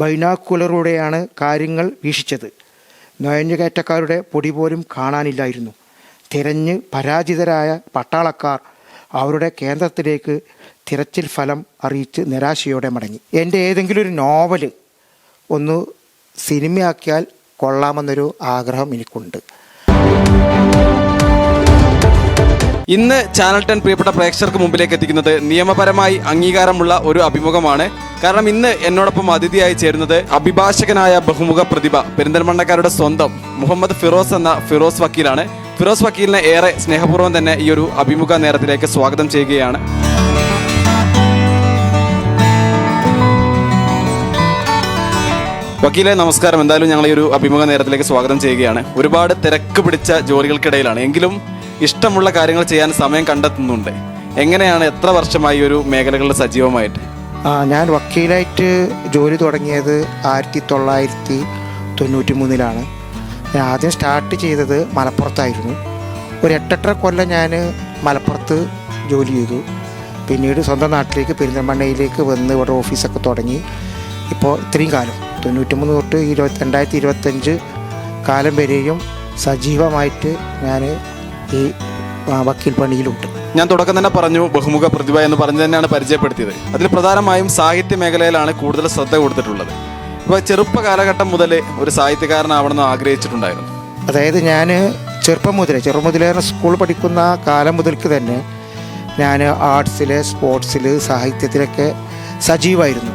ബൈനാക്കുലറിലൂടെയാണ് കാര്യങ്ങൾ വീക്ഷിച്ചത്. നുഴഞ്ഞുകയറ്റക്കാരുടെ പൊടി പോലും കാണാനില്ലായിരുന്നു. തിരഞ്ഞ് പരാജിതരായ പട്ടാളക്കാർ അവരുടെ കേന്ദ്രത്തിലേക്ക് തിരച്ചിൽ ഫലം അറിയിച്ച് നിരാശയോടെ മടങ്ങി. എൻ്റെ ഏതെങ്കിലും ഒരു നോവൽ ഒന്ന് സിനിമയാക്കിയാൽ കൊള്ളാമെന്നൊരു ആഗ്രഹം എനിക്കുണ്ട്. ഇന്ന് ചാനൽ 10 പ്രിയപ്പെട്ട പ്രേക്ഷകർക്ക് മുമ്പിലേക്ക് എത്തിക്കുന്നത് നിയമപരമായി അംഗീകാരമുള്ള ഒരു അഭിമുഖമാണ്. കാരണം ഇന്ന് എന്നോടൊപ്പം അതിഥിയായി ചേരുന്നത് അഭിഭാഷകനായ ബഹുമുഖ പ്രതിഭ, പെരിന്തൽമണ്ണക്കാരുടെ സ്വന്തം മുഹമ്മദ് ഫിറോസ് എന്ന ഫിറോസ് വക്കീലാണ്. ഫിറോസ് വക്കീലിനെ ഏറെ സ്നേഹപൂർവ്വം തന്നെ ഈ ഒരു അഭിമുഖ നേരത്തിലേക്ക് സ്വാഗതം ചെയ്യുകയാണ്. വക്കീലെ നമസ്കാരം. എന്തായാലും ഞങ്ങൾ ഈ ഒരു അഭിമുഖ നേരത്തിലേക്ക് സ്വാഗതം ചെയ്യുകയാണ്. ഒരുപാട് തിരക്ക് പിടിച്ച ജോലികൾക്കിടയിലാണ്, എങ്കിലും ഇഷ്ടമുള്ള കാര്യങ്ങൾ ചെയ്യാൻ സമയം കണ്ടെത്തുന്നുണ്ട്. എങ്ങനെയാണ്, എത്ര വർഷമായി ഒരു മേഖലകളിൽ സജീവമായിട്ട്? ഞാൻ വക്കീലായിട്ട് ജോലി തുടങ്ങിയത് 1993 ഞാൻ ആദ്യം സ്റ്റാർട്ട് ചെയ്തത് മലപ്പുറത്തായിരുന്നു. ഒരു 8-8 കൊല്ലം ഞാൻ മലപ്പുറത്ത് ജോലി ചെയ്തു. പിന്നീട് സ്വന്തം നാട്ടിലേക്ക് പെരിന്തൽമണ്ണയിലേക്ക് വന്ന് ഇവിടെ ഓഫീസൊക്കെ തുടങ്ങി. ഇപ്പോൾ ഇത്രയും കാലം 93 തൊട്ട് 2025 കാലം വരെയും സജീവമായിട്ട് ഞാൻ ഈ വക്കീൽ പണിയിലുണ്ട്. ഞാൻ തുടക്കം തന്നെ പറഞ്ഞു ബഹുമുഖ പ്രതിഭ എന്ന് പറഞ്ഞു തന്നെയാണ് പരിചയപ്പെടുത്തിയത്. അതിൽ പ്രധാനമായും സാഹിത്യ മേഖലയിലാണ് കൂടുതൽ ശ്രദ്ധ കൊടുത്തിട്ടുള്ളത്. ഇപ്പോൾ ചെറുപ്പ കാലഘട്ടം മുതൽ ഒരു സാഹിത്യകാരനാവണമെന്ന് ആഗ്രഹിച്ചിട്ടുണ്ടായിരുന്നു. അതായത് ഞാൻ ചെറുപ്പം മുതലേ സ്കൂൾ പഠിക്കുന്ന കാലം മുതൽക്ക് തന്നെ ഞാൻ ആർട്സിൽ, സ്പോർട്സിൽ, സാഹിത്യത്തിലൊക്കെ സജീവമായിരുന്നു.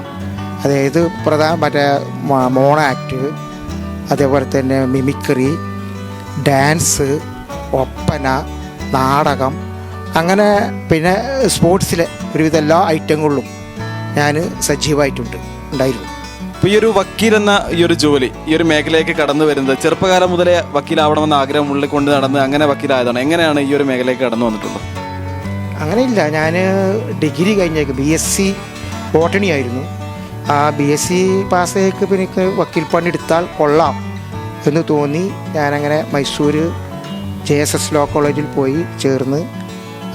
അതായത് മറ്റേ മോണോ ആക്ട്, അതേപോലെ തന്നെ മിമിക്രി, ഡാൻസ്, ഒപ്പന, നാടകം, പിന്നെ സ്പോർട്സിലെ ഒരുവിധ എല്ലാ ഐറ്റങ്ങളിലും ഞാൻ ഉണ്ടായിരുന്നു. ഇപ്പോൾ ഈ ഒരു വക്കീൽ എന്ന ഈ ഒരു ജോലി, ഈ ഒരു മേഖലയിലേക്ക് കടന്നു വരുന്നത് ചെറുപ്പകാലം മുതലേ വക്കീലാവണമെന്ന ആഗ്രഹം ഉള്ളിൽ കൊണ്ട് നടന്ന് അങ്ങനെ വക്കീലായതാണ്. എങ്ങനെയാണ് ഈ ഒരു മേഖലയിലേക്ക് കടന്നു വന്നിട്ടുള്ളത്? അങ്ങനെയില്ല, ഞാൻ ഡിഗ്രി കഴിഞ്ഞേക്ക് BSc ബോട്ടണി ആയിരുന്നു. ആ BSc പാസ്സായേക്ക് പിന്നെ എനിക്ക് വക്കീൽ പണി എടുത്താൽ കൊള്ളാം എന്ന് തോന്നി. ഞാനങ്ങനെ മൈസൂർ JSS ലോ കോളേജിൽ പോയി ചേർന്ന്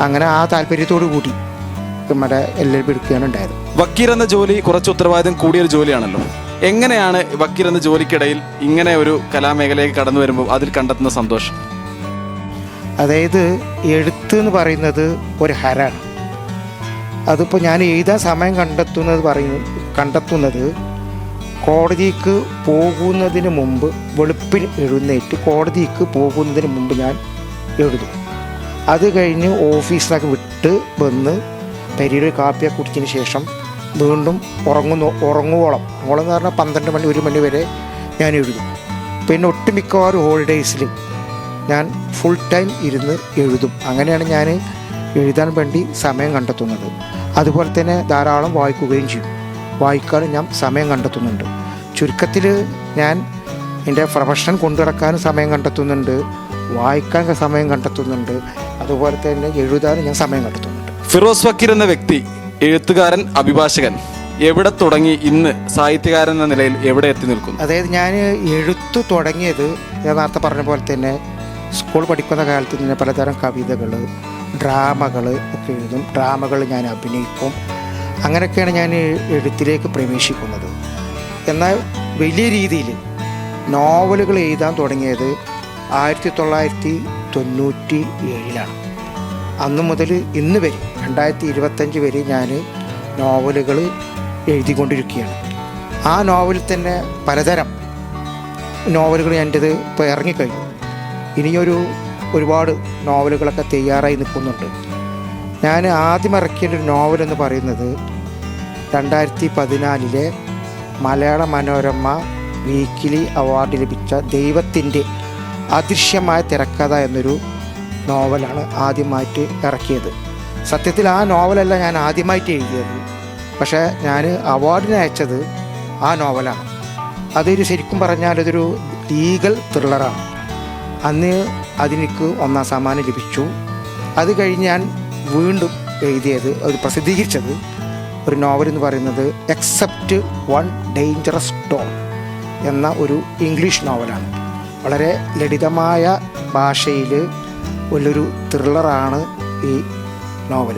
അങ്ങനെ ആ താല്പര്യത്തോടു കൂടി നമ്മുടെ LLB എടുക്കുകയാണ് ഉണ്ടായത്. വക്കീൽ എന്ന ജോലി കുറച്ച് ഉത്തരവാദിത്തം കൂടിയൊരു ജോലിയാണല്ലോ. എങ്ങനെയാണ് വക്കീൽ എന്ന ജോലിക്കിടയിൽ ഇങ്ങനെ ഒരു കലാമേഖലയിലേക്ക് കടന്നു വരുമ്പോൾ അതിൽ കണ്ടെത്തുന്ന സന്തോഷം? അതായത് എഴുത്ത് എന്ന് പറയുന്നത് ഒരു ഹരാണ്. അതിപ്പോൾ ഞാൻ എഴുതാൻ സമയം കണ്ടെത്തുന്നത് കോടതിക്ക് പോകുന്നതിന് മുമ്പ്, വെളുപ്പിന് എഴുന്നേറ്റ് കോടതിക്ക് പോകുന്നതിന് മുമ്പ് ഞാൻ എഴുതും. അത് കഴിഞ്ഞ് ഓഫീസിലൊക്കെ വിട്ട് വന്ന് പെരിയുടെ കാപ്പിയൊക്കെ കുടിച്ചതിന് ശേഷം വീണ്ടും ഉറങ്ങുവോളം എന്ന് പറഞ്ഞാൽ 12 മണി 1 മണി വരെ ഞാൻ എഴുതും. പിന്നെ ഒട്ടുമിക്കവാറും ഹോളിഡേയ്സിൽ ഞാൻ ഫുൾ ടൈം ഇരുന്ന് എഴുതും. അങ്ങനെയാണ് ഞാൻ എഴുതാൻ വേണ്ടി സമയം കണ്ടെത്തുന്നത്. അതുപോലെ തന്നെ ധാരാളം വായിക്കുകയും ചെയ്യും. വായിക്കാനും ഞാൻ സമയം കണ്ടെത്തുന്നുണ്ട്. ചുരുക്കത്തിൽ ഞാൻ എൻ്റെ പ്രൊഫഷൻ കൊണ്ടുനടക്കാനും സമയം കണ്ടെത്തുന്നുണ്ട്, വായിക്കാൻ സമയം കണ്ടെത്തുന്നുണ്ട്, അതുപോലെ തന്നെ എഴുതാനും ഞാൻ സമയം കണ്ടെത്തുന്നുണ്ട്. ഫിറോസ് വക്കീൽ എന്ന വ്യക്തി, എഴുത്തുകാരൻ, അഭിഭാഷകൻ, എവിടെ തുടങ്ങി ഇന്ന് സാഹിത്യകാരൻ എന്ന നിലയിൽ എവിടെ എത്തി നിൽക്കുന്നു? അതായത് ഞാൻ എഴുത്ത് തുടങ്ങിയത് ഞാൻ നേരത്തെ പറഞ്ഞ പോലെ തന്നെ സ്കൂൾ പഠിക്കുന്ന കാലത്ത് തന്നെ പലതരം കവിതകൾ, ഡ്രാമകൾ ഒക്കെ എഴുതും. ഡ്രാമകൾ ഞാൻ അഭിനയിക്കും. അങ്ങനെയൊക്കെയാണ് ഞാൻ എഴുത്തിലേക്ക് പ്രവേശിക്കുന്നത്. എന്നാൽ വലിയ രീതിയിൽ നോവലുകൾ എഴുതാൻ തുടങ്ങിയത് 1997 അന്ന് മുതൽ ഇന്ന് വരെ 2025 വരെ ഞാൻ നോവലുകൾ എഴുതിക്കൊണ്ടിരിക്കുകയാണ്. ആ നോവലിൽ തന്നെ പലതരം നോവലുകൾ എൻ്റേത് ഇപ്പോൾ ഇറങ്ങിക്കഴിഞ്ഞു. ഒരുപാട് നോവലുകളൊക്കെ തയ്യാറായി നിൽക്കുന്നുണ്ട്. ഞാൻ ആദ്യം ഇറക്കിയ ഒരു നോവലെന്ന് പറയുന്നത് 2014 മലയാള മനോരമ വീക്കിലി അവാർഡ് ലഭിച്ച ദൈവത്തിൻ്റെ അദൃശ്യമായ തിരക്കഥ എന്നൊരു നോവലാണ് ആദ്യമായിട്ട് ഇറക്കിയത്. സത്യത്തിൽ ആ നോവലല്ല ഞാൻ ആദ്യമായിട്ട് എഴുതിയത്, പക്ഷേ ഞാൻ അവാർഡിന് അയച്ചത് ആ നോവലാണ്. അതൊരു ശരിക്കും പറഞ്ഞാൽ അതൊരു ലീഗൽ ത്രില്ലറാണ്. അന്ന് അതിനെനിക്ക് 1ാം സമ്മാനം ലഭിച്ചു. അത് കഴിഞ്ഞ് ഞാൻ വീണ്ടും എഴുതിയത്, പ്രസിദ്ധീകരിച്ചത് ഒരു നോവൽ എന്ന് പറയുന്നത് എക്സെപ്റ്റ് വൺ ഡേഞ്ചറസ് ഡോഗ് എന്ന ഒരു ഇംഗ്ലീഷ് നോവലാണ്. വളരെ ലളിതമായ ഭാഷയിൽ ഉള്ളൊരു ത്രില്ലറാണ് ഈ നോവൽ.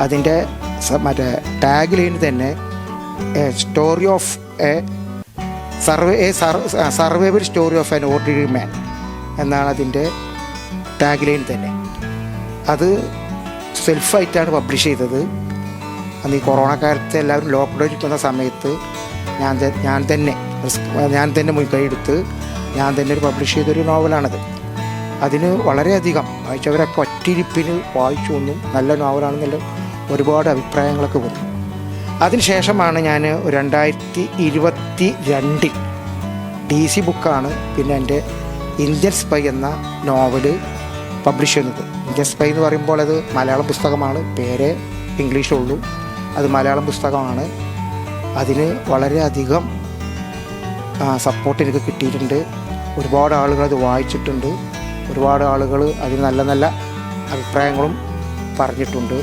അതിൻ്റെ മറ്റേ ടാഗ് ലൈൻ തന്നെ A story of A survival story of an ordinary മാൻ എന്നാണ് അതിൻ്റെ ടാഗ് ലൈൻ തന്നെ. അത് സെൽഫായിട്ടാണ് പബ്ലിഷ് ചെയ്തത്. അന്ന് ഈ കൊറോണ കാലത്ത് എല്ലാവരും ലോക്ക്ഡൗൺ ഇരിക്കുന്ന സമയത്ത് ഞാൻ തന്നെ മുൻകൈയെടുത്ത് ഞാൻ തന്നെ ഒരു പബ്ലിഷ് ചെയ്തൊരു നോവലാണത്. അതിന് വളരെയധികം വായിച്ചവരൊക്കെ ഒറ്റയിരിപ്പിന് വായിച്ചു ഒന്നും നല്ല നോവലാണെന്നുള്ള ഒരുപാട് അഭിപ്രായങ്ങളൊക്കെ വന്നു. അതിനുശേഷമാണ് ഞാൻ 2022 DC ബുക്കാണ് പിന്നെ എൻ്റെ ഇന്ത്യൻ സ്പൈ എന്ന നോവല് പബ്ലിഷ് ചെയ്യുന്നത്. ഇന്ത്യൻ സ്പൈ എന്ന് പറയുമ്പോൾ അത് മലയാളം പുസ്തകമാണ്, പേര് ഇംഗ്ലീഷിലുള്ളൂ. അത് മലയാളം പുസ്തകമാണ്. അതിന് വളരെയധികം സപ്പോർട്ട് എനിക്ക് കിട്ടിയിട്ടുണ്ട്. ഒരുപാട് ആളുകൾ അത് വായിച്ചിട്ടുണ്ട്. ഒരുപാട് ആളുകൾ അതിന് നല്ല നല്ല അഭിപ്രായങ്ങളും പറഞ്ഞിട്ടുണ്ട്.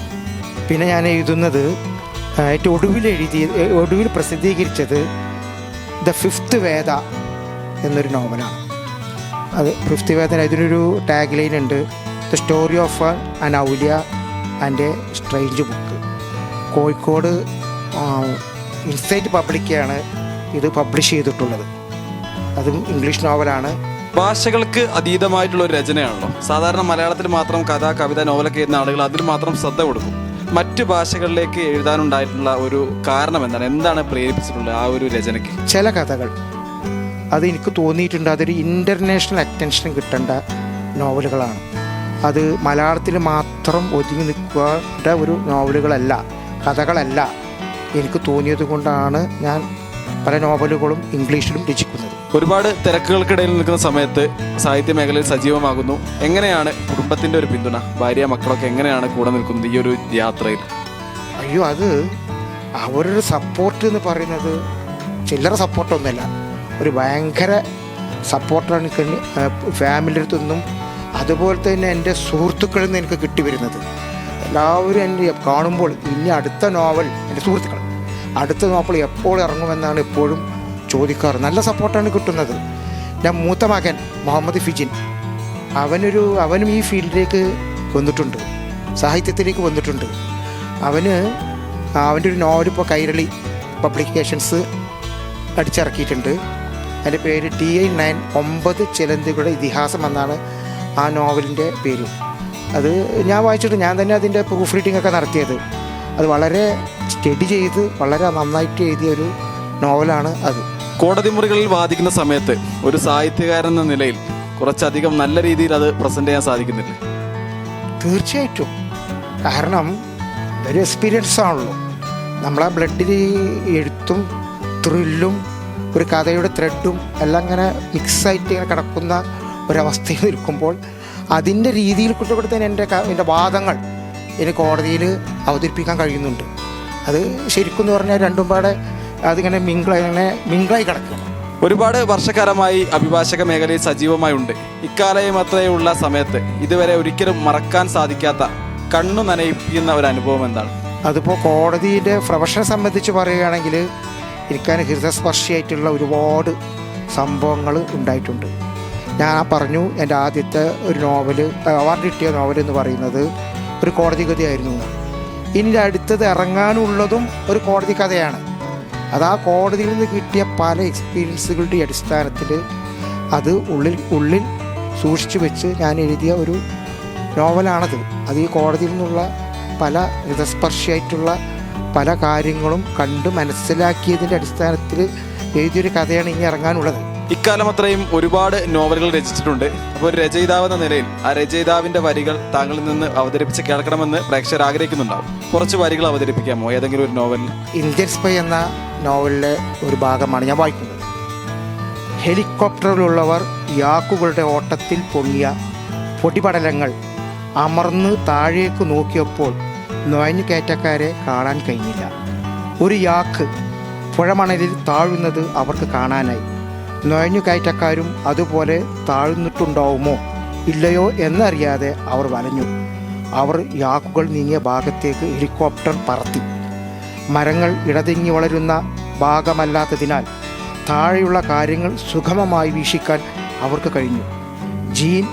പിന്നെ ഞാൻ എഴുതുന്നത് ഏറ്റവും ഒടുവിൽ പ്രസിദ്ധീകരിച്ചത് ദ ഫിഫ്ത്ത് വേദ എന്നൊരു നോവലാണ്. അത് ഫിഫ്ത്ത് വേദ, ഇതിനൊരു ടാഗ് ലൈൻ ഉണ്ട്, the story of an Auliya and a strange book. Kozhikode insight പബ്ലിക്കാണ് ഇത് പബ്ലിഷ് ചെയ്തിട്ടുള്ളത്. അതും ഇംഗ്ലീഷ് നോവലാണ്. ഭാഷകൾക്ക് അതീതമായിട്ടുള്ള ഒരു രചനയാണല്ലോ. സാധാരണ മലയാളത്തിൽ മാത്രം കഥ, കവിത, നോവലൊക്കെ എഴുതുന്ന ആളുകൾ അതിൽ മാത്രം ശ്രദ്ധ കൊടുക്കും. മറ്റു ഭാഷകളിലേക്ക് എഴുതാനുണ്ടായിട്ടുള്ള ഒരു കാരണം എന്താണ് പ്രേരിപ്പിച്ചിട്ടുള്ളത് ആ ഒരു രചനയ്ക്ക്? ചില കഥകൾ അത് എനിക്ക് തോന്നിയിട്ടുണ്ട് അതൊരു ഇൻ്റർനാഷണൽ അറ്റൻഷൻ കിട്ടേണ്ട നോവലുകളാണ്. അത് മലയാളത്തിൽ മാത്രം ഒതുങ്ങി നിൽക്കേണ്ട ഒരു നോവലുകളല്ല, കഥകളല്ല. എനിക്ക് തോന്നിയത് കൊണ്ടാണ് ഞാൻ പല നോവലുകളും ഇംഗ്ലീഷിലും രചിക്കുന്നത്. ഒരുപാട് തിരക്കുകൾക്കിടയിൽ നിൽക്കുന്ന സമയത്ത് സാഹിത്യ മേഖലയിൽ സജീവമാകുന്നു. എങ്ങനെയാണ് കുടുംബത്തിൻ്റെ ഒരു പിന്തുണ, ഭാര്യ മക്കളൊക്കെ എങ്ങനെയാണ് കൂടെ നിൽക്കുന്നത് ഈ ഒരു യാത്രയിൽ? അയ്യോ, അത് അവരുടെ സപ്പോർട്ട് എന്ന് പറയുന്നത് ചില്ലറ സപ്പോർട്ടൊന്നുമല്ല, ഒരു ഭയങ്കര സപ്പോർട്ടാണ് എനിക്ക് ഫാമിലിയുടെ അടുത്തു നിന്നും അതുപോലെ തന്നെ എൻ്റെ സുഹൃത്തുക്കളിൽ നിന്ന് എനിക്ക് കിട്ടി വരുന്നത്. എല്ലാവരും എന്നെ കാണുമ്പോൾ ഇനി അടുത്ത നോവൽ, എൻ്റെ സുഹൃത്തുക്കൾ അടുത്ത നോവൽ എപ്പോൾ ഇറങ്ങുമെന്നാണ് എപ്പോഴും ചോദിക്കാറ്. നല്ല സപ്പോർട്ടാണ് കിട്ടുന്നത്. ഞാൻ മൂത്ത മകൻ മുഹമ്മദ് ഫിജിൻ, അവനും ഈ ഫീൽഡിലേക്ക് വന്നിട്ടുണ്ട്, സാഹിത്യത്തിലേക്ക് വന്നിട്ടുണ്ട്. അവൻ്റെ ഒരു നോവൽ ഇപ്പോൾ കൈരളി പബ്ലിക്കേഷൻസ് അടിച്ചിറക്കിയിട്ടുണ്ട്. അതിൻ്റെ പേര് TI9 9 ചിലന്തികളുടെ ഇതിഹാസം എന്നാണ് ആ നോവലിൻ്റെ പേര്. അത് ഞാൻ വായിച്ചിട്ട് ഞാൻ തന്നെ അതിൻ്റെ പ്രൂഫ് റീഡിംഗ് ഒക്കെ നടത്തിയത്. അത് വളരെ സ്റ്റഡി ചെയ്ത് വളരെ നന്നായിട്ട് എഴുതിയ ഒരു നോവലാണ് അത്. കോടതി മുറികളിൽ വാദിക്കുന്ന സമയത്ത് ഒരു സാഹിത്യകാരൻ എന്ന നിലയിൽ കുറച്ചധികം നല്ല രീതിയിൽ അത് പ്രസൻറ്റ് ചെയ്യാൻ സാധിക്കുന്നില്ല? തീർച്ചയായിട്ടും. കാരണം ഒരു എക്സ്പീരിയൻസ് ആണല്ലോ. നമ്മളെ ബ്ലഡിൽ എഴുത്തും ത്രില്ലും ഒരു കഥയുടെ ത്രെഡും എല്ലാം ഇങ്ങനെ മിക്സായിട്ട് ഇങ്ങനെ കിടക്കുന്ന ഒരവസ്ഥയിൽ നിൽക്കുമ്പോൾ അതിൻ്റെ രീതിയിൽ കുറ്റപ്പെടുത്താൻ എൻ്റെ വാദങ്ങൾ എനിക്ക് കോടതിയിൽ അവതരിപ്പിക്കാൻ കഴിയുന്നുണ്ട്. അത് ശരിക്കും എന്ന് പറഞ്ഞാൽ രണ്ടും പാടെ അതിങ്ങനെ മിങ്കിളായി കിടക്കണം. ഒരുപാട് വർഷക്കാലമായി അഭിഭാഷക മേഖലയിൽ സജീവമായി ഉണ്ട്. ഇക്കാലയമത്രയുള്ള സമയത്ത് ഇതുവരെ ഒരിക്കലും മറക്കാൻ സാധിക്കാത്ത, കണ്ണു നനയിപ്പിക്കുന്ന ഒരു അനുഭവം എന്താണ്? അതിപ്പോൾ കോടതിയുടെ പ്രൊഫഷനെ സംബന്ധിച്ച് പറയുകയാണെങ്കിൽ എനിക്കതിന് ഹൃദയസ്പർശിയായിട്ടുള്ള ഒരുപാട് സംഭവങ്ങൾ ഉണ്ടായിട്ടുണ്ട്. ഞാൻ പറഞ്ഞു എൻ്റെ ആദ്യത്തെ ഒരു നോവൽ, അവാർഡ് കിട്ടിയ നോവൽ എന്ന് പറയുന്നത് ഒരു കോടതി കഥയായിരുന്നു. ഇനി അടുത്തത് ഇറങ്ങാനുള്ളതും ഒരു കോടതി കഥയാണ്. അത് ആ കോടതിയിൽ നിന്ന് കിട്ടിയ പല എക്സ്പീരിയൻസുകളുടെ അടിസ്ഥാനത്തിൽ അത് ഉള്ളിൽ സൂക്ഷിച്ചു വെച്ച് ഞാൻ എഴുതിയ ഒരു നോവലാണത്. അത് ഈ കോടതിയിൽ നിന്നുള്ള പല ഹൃദയസ്പർശിയായിട്ടുള്ള പല കാര്യങ്ങളും കണ്ട് മനസ്സിലാക്കിയതിൻ്റെ അടിസ്ഥാനത്തിൽ എഴുതിയൊരു കഥയാണ് ഇനി ഇറങ്ങാനുള്ളത്. ഇക്കാലം അത്രയും ഒരുപാട് നോവലുകൾ രചിച്ചിട്ടുണ്ട്. അപ്പോൾ ഒരു രചയിതാവ് എന്ന നിലയിൽ ആ രചയിതാവിൻ്റെ വരികൾ താങ്കളിൽ നിന്ന് അവതരിപ്പിച്ച് കേൾക്കണമെന്ന് പ്രേക്ഷകർ ആഗ്രഹിക്കുന്നുണ്ടാവും. കുറച്ച് വരികൾ അവതരിപ്പിക്കാമോ ഏതെങ്കിലും ഒരു നോവലിൽ? ഇന്ത്യൻ സ്പൈ എന്ന നോവലിലെ ഒരു ഭാഗമാണ് ഞാൻ വായിക്കുന്നത്. ഹെലികോപ്റ്ററിലുള്ളവർ യാക്കുകളുടെ ഓട്ടത്തിൽ പൊങ്ങിയ പൊടിപടലങ്ങൾ അമർന്ന് താഴേക്ക് നോക്കിയപ്പോൾ നുഴഞ്ഞുകയറ്റക്കാരെ കാണാൻ കഴിഞ്ഞില്ല. ഒരു യാക്ക് പുഴമണലിൽ താഴുന്നത് അവർക്ക് കാണാനായി. നുഴഞ്ഞുകയറ്റക്കാരും അതുപോലെ താഴ്ന്നിട്ടുണ്ടാവുമോ ഇല്ലയോ എന്നറിയാതെ അവർ വലഞ്ഞു. അവർ യാക്കുകൾ നീങ്ങിയ ഭാഗത്തേക്ക് ഹെലികോപ്റ്റർ പറത്തി. മരങ്ങൾ ഇടതിങ്ങി വളരുന്ന ഭാഗമല്ലാത്തതിനാൽ താഴെയുള്ള കാര്യങ്ങൾ സുഗമമായി വീക്ഷിക്കാൻ അവർക്ക് കഴിഞ്ഞു. ജീൻ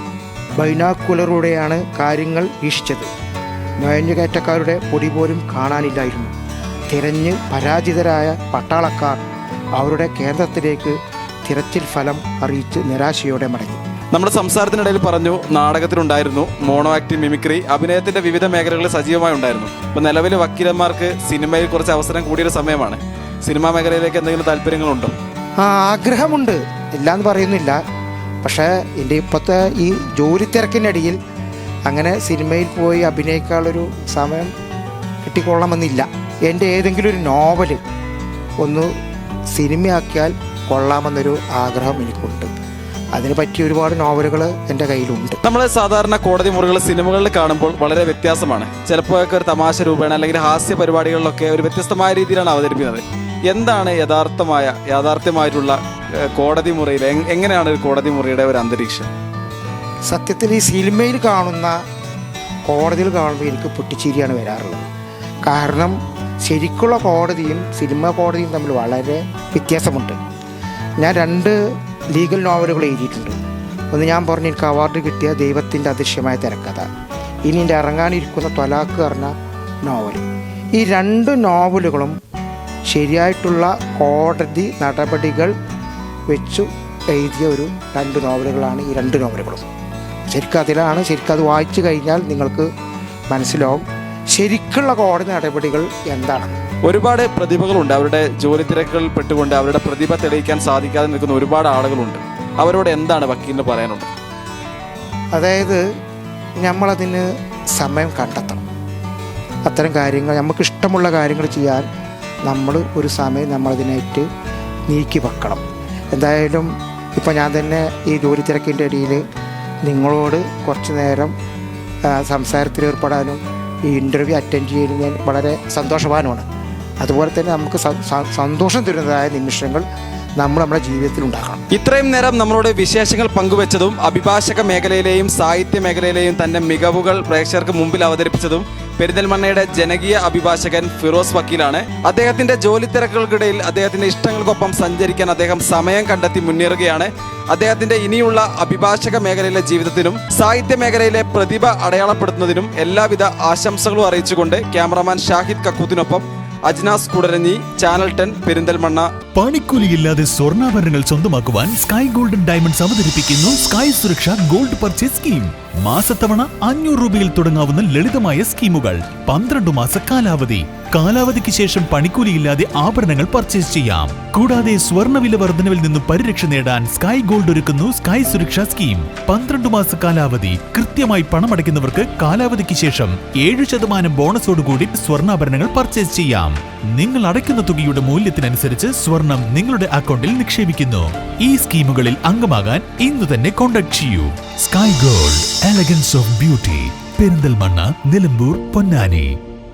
ബൈനാക്കുലറിലൂടെയാണ് കാര്യങ്ങൾ വീക്ഷിച്ചത്. നുഴഞ്ഞുകയറ്റക്കാരുടെ പൊടി പോലും കാണാനില്ലായിരുന്നു. തിരഞ്ഞ് പരാജിതരായ പട്ടാളക്കാർ അവരുടെ കേന്ദ്രത്തിലേക്ക് തിരച്ചിൽ ഫലം അറിയിച്ച് നിരാശയോടെ മടങ്ങി. നമ്മുടെ സംസാരത്തിനിടയിൽ പറഞ്ഞു നാടകത്തിലുണ്ടായിരുന്നു, മോണോ ആക്ട്, മിമിക്രി, അഭിനയത്തിന്റെ വിവിധ മേഖലകളിൽ സജീവമായി ഉണ്ടായിരുന്നു. ഇപ്പം നിലവിൽ വക്കീലന്മാർക്ക് സിനിമയിൽ കുറച്ച് അവസരം കൂടിയൊരു സമയമാണ്. സിനിമാ മേഖലയിലേക്ക് എന്തെങ്കിലും താല്പര്യങ്ങളുണ്ടോ? ആഗ്രഹമുണ്ട്, ഇല്ലയെന്ന് പറയുന്നില്ല. പക്ഷേ എൻ്റെ ഇപ്പോഴത്തെ ഈ ജോലി തിരക്കിനിടയിൽ അങ്ങനെ സിനിമയിൽ പോയി അഭിനയിക്കാനുള്ളൊരു സമയം കിട്ടിക്കൊള്ളണമെന്നില്ല. എൻ്റെ ഏതെങ്കിലും ഒരു നോവൽ ഒന്ന് സിനിമയാക്കിയാൽ കൊള്ളാമെന്നൊരു ആഗ്രഹം എനിക്കുണ്ട്. അതിന് പറ്റിയ ഒരുപാട് നോവലുകൾ എൻ്റെ കയ്യിലുണ്ട്. നമ്മൾ സാധാരണ കോടതി മുറികൾ സിനിമകളിൽ കാണുമ്പോൾ വളരെ വ്യത്യാസമാണ്. ചിലപ്പോഴൊക്കെ ഒരു തമാശ രൂപേണ അല്ലെങ്കിൽ ഹാസ്യ പരിപാടികളിലൊക്കെ ഒരു വ്യത്യസ്തമായ രീതിയിലാണ് അവതരിപ്പിക്കുന്നത്. എന്താണ് യാഥാർത്ഥ്യമായിട്ടുള്ള കോടതി മുറിയിൽ എങ്ങനെയാണ് ഒരു കോടതി മുറിയുടെ ഒരു അന്തരീക്ഷം? സത്യത്തിൽ ഈ സിനിമയിൽ കാണുന്ന കോടതിയിൽ കാണുമ്പോൾ എനിക്ക് പൊട്ടിച്ചിരിയാണ് വരാറുള്ളത്. കാരണം ശരിക്കുള്ള കോടതിയും സിനിമ കോടതിയും തമ്മിൽ വളരെ വ്യത്യാസമുണ്ട്. ഞാൻ 2 ലീഗൽ നോവലുകൾ എഴുതിയിട്ടുണ്ട്. ഒന്ന് ഞാൻ പറഞ്ഞു എനിക്ക് അവാർഡ് കിട്ടിയ ദൈവത്തിൻ്റെ അദൃശ്യമായ തിരക്കഥ, ഇനി എൻ്റെ ഇറങ്ങാനിരിക്കുന്ന ത്വലാക്ക് പറഞ്ഞ നോവൽ. ഈ 2 നോവലുകളും ശരിയായിട്ടുള്ള കോടതി നടപടികൾ വെച്ചു എഴുതിയ ഒരു 2 നോവലുകളാണ് ഈ 2 നോവലുകളും. ശരിക്കും അത് വായിച്ചു കഴിഞ്ഞാൽ നിങ്ങൾക്ക് മനസ്സിലാവും ശരിക്കുള്ള കോടതി നടപടികൾ എന്താണെന്ന്. ഒരുപാട് പ്രതിഭകളുണ്ട്. അവരുടെ ജോലി തിരക്കുകളിൽ പെട്ടുകൊണ്ട് അവരുടെ പ്രതിഭ തെളിയിക്കാൻ സാധിക്കാതെ നിൽക്കുന്ന ഒരുപാട് ആളുകളുണ്ട്. അവരോട് എന്താണ് വക്കീലിന് പറയാനുള്ളത്? അതായത് നമ്മളതിന് സമയം കണ്ടെത്തണം. അത്തരം കാര്യങ്ങൾ നമുക്ക് ഇഷ്ടമുള്ള കാര്യങ്ങൾ ചെയ്യാൻ നമ്മൾ ഒരു സമയം നമ്മളതിനായിട്ട് നീക്കി വെക്കണം. എന്തായാലും ഇപ്പോൾ ഞാൻ തന്നെ ഈ ജോലി തിരക്കിൻ്റെ ഇടയിൽ നിങ്ങളോട് കുറച്ച് നേരം സംസാരത്തിൽ ഏർപ്പെടാനും ഈ ഇൻ്റർവ്യൂ അറ്റൻഡ് ചെയ്യാനും ഞാൻ വളരെ സന്തോഷവാനുമാണ്. അതുപോലെ തന്നെ നമുക്ക് സന്തോഷം തരുന്നതായ നിമിഷങ്ങൾ നമ്മുടെ ജീവിതത്തിൽ ഉണ്ടാക്കണം. ഇത്രയും നേരം നമ്മളോട് വിശേഷങ്ങൾ പങ്കുവെച്ചതും അഭിഭാഷക മേഖലയിലെയും സാഹിത്യ മേഖലയിലെയും തന്റെ മികവുകൾ പ്രേക്ഷകർക്ക് മുമ്പിൽ അവതരിപ്പിച്ചതും പെരിന്തൽമണ്ണയുടെ ജനകീയ അഭിഭാഷകൻ ഫിറോസ് വക്കീലാണ്. അദ്ദേഹത്തിന്റെ ജോലി തിരക്കുകൾക്കിടയിൽ അദ്ദേഹത്തിന്റെ ഇഷ്ടങ്ങൾക്കൊപ്പം സഞ്ചരിക്കാൻ അദ്ദേഹം സമയം കണ്ടെത്തി മുന്നേറുകയാണ്. അദ്ദേഹത്തിന്റെ ഇനിയുള്ള അഭിഭാഷക മേഖലയിലെ ജീവിതത്തിനും സാഹിത്യ മേഖലയിലെ പ്രതിഭ അടയാളപ്പെടുത്തുന്നതിനും എല്ലാവിധ ആശംസകളും അറിയിച്ചുകൊണ്ട് ക്യാമറമാൻ ഷാഹിദ് കക്കൂത്തിനൊപ്പം അജ്നാസ് കുടരഞ്ഞി, ചാനൽ 10, പെരിന്തൽമണ്ണ. പണിക്കൂലിയില്ലാതെ സ്വർണ്ണാഭരണങ്ങൾ സ്വന്തമാക്കുവാൻ സ്കൈ ഗോൾഡൻ ഡയമണ്ട്സ് അവതരിപ്പിക്കുന്നു സ്കൈ സുരക്ഷ ഗോൾഡ് പർച്ചേസ് സ്കീം. മാസത്തവണ 500 രൂപയിൽ തുടങ്ങാവുന്ന ലളിതമായ സ്കീമുകൾ. 12 മാസ കാലാവധി. കാലാവധിക്ക് ശേഷം പണിക്കൂലിയില്ലാതെ ആഭരണങ്ങൾ പർച്ചേസ് ചെയ്യാം. കൂടാതെ സ്വർണ്ണവില വർധനവിൽ നിന്നും പരിരക്ഷ നേടാൻ സ്കൈ ഗോൾഡ് ഒരുക്കുന്നു സ്കൈ സുരക്ഷ സ്കീം. 12 മാസ കാലാവധി. കൃത്യമായി പണമടയ്ക്കുന്നവർക്ക് കാലാവധിക്ക് ശേഷം 7% ബോണസോടുകൂടി സ്വർണ്ണാഭരണങ്ങൾ പർച്ചേസ് ചെയ്യാം. നിങ്ങൾ അടയ്ക്കുന്ന തുകയുടെ മൂല്യത്തിനനുസരിച്ച് സ്വർണം നിങ്ങളുടെ അക്കൗണ്ടിൽ നിക്ഷേപിക്കുന്നു. ഈ സ്കീമുകളിൽ അംഗമാകാൻ ഇന്ന് തന്നെ കോൺടാക്ട് ചെയ്യൂ. Sky gold, elegance of beauty, Perinthalmanna, Nilambur, Ponnani.